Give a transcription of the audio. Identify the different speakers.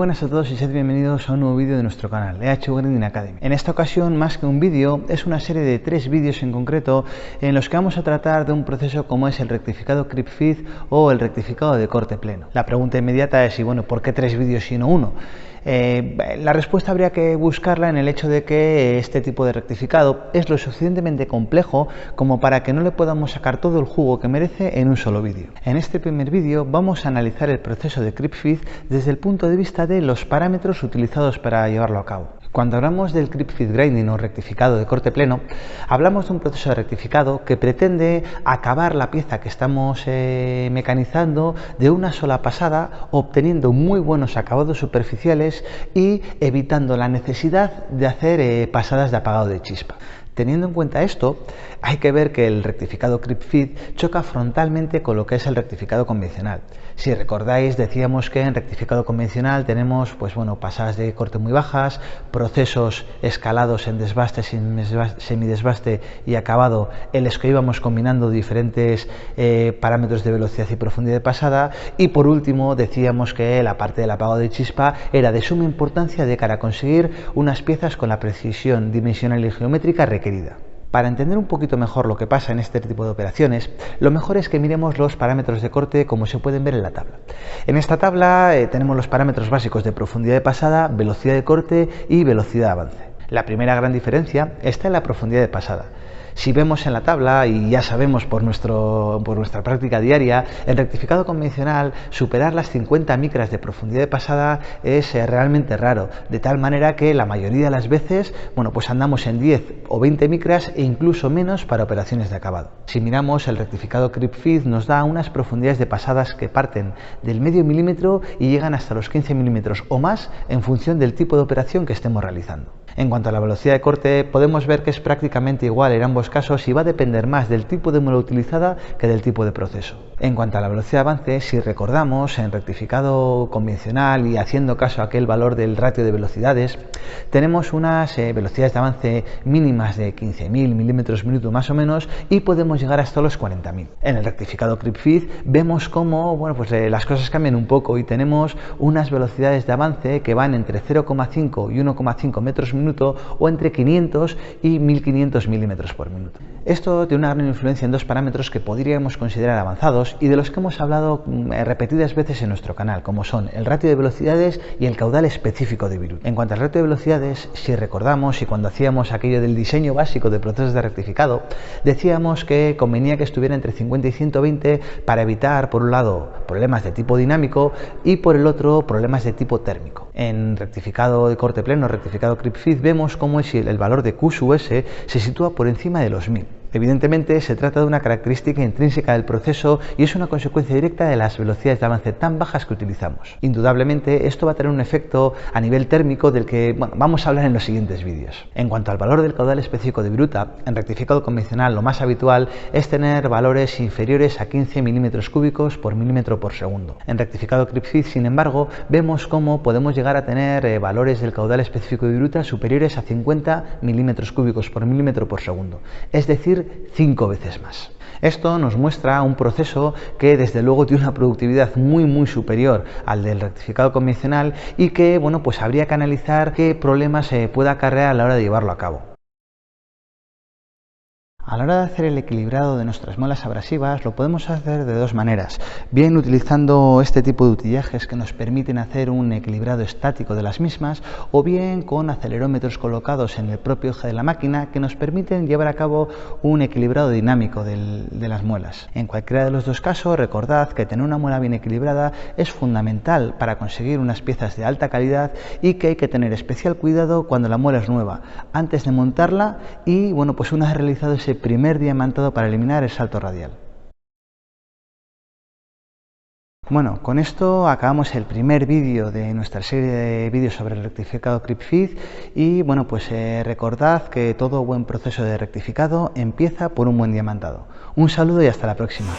Speaker 1: buenas a todos y sed bienvenidos a un nuevo vídeo de nuestro canal, EH Grinding Academy. En esta ocasión, más que un vídeo, es una serie de 3 vídeos en concreto en los que vamos a tratar de un proceso como es el rectificado Creep Feed o el rectificado de corte pleno. La pregunta inmediata es, bueno, ¿por qué 3 vídeos y no uno? La respuesta habría que buscarla en el hecho de que este tipo de rectificado es lo suficientemente complejo como para que no le podamos sacar todo el jugo que merece en un solo vídeo. En este primer vídeo vamos a analizar el proceso de Creep Feed desde el punto de vista de los parámetros utilizados para llevarlo a cabo. Cuando hablamos del Creep Feed Grinding o rectificado de corte pleno, hablamos de un proceso de rectificado que pretende acabar la pieza que estamos mecanizando de una sola pasada, obteniendo muy buenos acabados superficiales y evitando la necesidad de hacer pasadas de apagado de chispa. Teniendo en cuenta esto, hay que ver que el rectificado Creep Feed choca frontalmente con lo que es el rectificado convencional. Si recordáis, decíamos que en rectificado convencional tenemos pasadas de corte muy bajas, procesos escalados en desbaste, semidesbaste y acabado en los que íbamos combinando diferentes parámetros de velocidad y profundidad de pasada, y por último decíamos que la parte del apagado de chispa era de suma importancia de cara a conseguir unas piezas con la precisión dimensional y geométrica requerida. Para entender un poquito mejor lo que pasa en este tipo de operaciones, lo mejor es que miremos los parámetros de corte como se pueden ver en la tabla. En esta tabla tenemos los parámetros básicos de profundidad de pasada, velocidad de corte y velocidad de avance. La primera gran diferencia está en la profundidad de pasada. Si vemos en la tabla, y ya sabemos por nuestra práctica diaria, el rectificado convencional superar las 50 micras de profundidad de pasada es realmente raro, de tal manera que la mayoría de las veces andamos en 10 o 20 micras e incluso menos para operaciones de acabado. Si miramos, el rectificado Creep Feed nos da unas profundidades de pasadas que parten del medio milímetro y llegan hasta los 15 milímetros o más en función del tipo de operación que estemos realizando. En cuanto a la velocidad de corte, podemos ver que es prácticamente igual en ambos casos y va a depender más del tipo de muela utilizada que del tipo de proceso. En cuanto a la velocidad de avance, si recordamos, en rectificado convencional y haciendo caso a aquel valor del ratio de velocidades, tenemos unas velocidades de avance mínimas de 15.000 milímetros minuto más o menos y podemos llegar hasta los 40.000. En el rectificado Creep Feed vemos cómo las cosas cambian un poco y tenemos unas velocidades de avance que van entre 0,5 y 1,5 metros minuto o entre 500 y 1500 milímetros por minuto. Esto tiene una gran influencia en dos parámetros que podríamos considerar avanzados y de los que hemos hablado repetidas veces en nuestro canal, como son el ratio de velocidades y el caudal específico de virut. En cuanto al ratio de velocidades, si recordamos y cuando hacíamos aquello del diseño básico de procesos de rectificado, decíamos que convenía que estuviera entre 50 y 120 para evitar, por un lado, problemas de tipo dinámico y por el otro, problemas de tipo térmico. En rectificado de corte pleno, rectificado Creep Feed, vemos cómo el valor de Q sub S se sitúa por encima de los 1000. Evidentemente se trata de una característica intrínseca del proceso y es una consecuencia directa de las velocidades de avance tan bajas que utilizamos. Indudablemente esto va a tener un efecto a nivel térmico del que vamos a hablar en los siguientes vídeos. En cuanto al valor del caudal específico de viruta, en rectificado convencional lo más habitual es tener valores inferiores a 15 milímetros cúbicos por milímetro por segundo. En rectificado Creep Feed, sin embargo, vemos cómo podemos llegar a tener valores del caudal específico de viruta superiores a 50 milímetros cúbicos por milímetro por segundo, es decir, 5 veces más. Esto nos muestra un proceso que desde luego tiene una productividad muy superior al del rectificado convencional y que habría que analizar qué problemas se puede acarrear a la hora de llevarlo a cabo. A la hora de hacer el equilibrado de nuestras muelas abrasivas lo podemos hacer de dos maneras, bien utilizando este tipo de utillajes que nos permiten hacer un equilibrado estático de las mismas o bien con acelerómetros colocados en el propio eje de la máquina que nos permiten llevar a cabo un equilibrado dinámico de las muelas. En cualquiera de los dos casos, recordad que tener una muela bien equilibrada es fundamental para conseguir unas piezas de alta calidad y que hay que tener especial cuidado cuando la muela es nueva, antes de montarla y una vez realizado ese primer diamantado para eliminar el salto radial. Bueno, con esto acabamos el primer vídeo de nuestra serie de vídeos sobre el rectificado Creep Feed y recordad que todo buen proceso de rectificado empieza por un buen diamantado. Un saludo y hasta la próxima.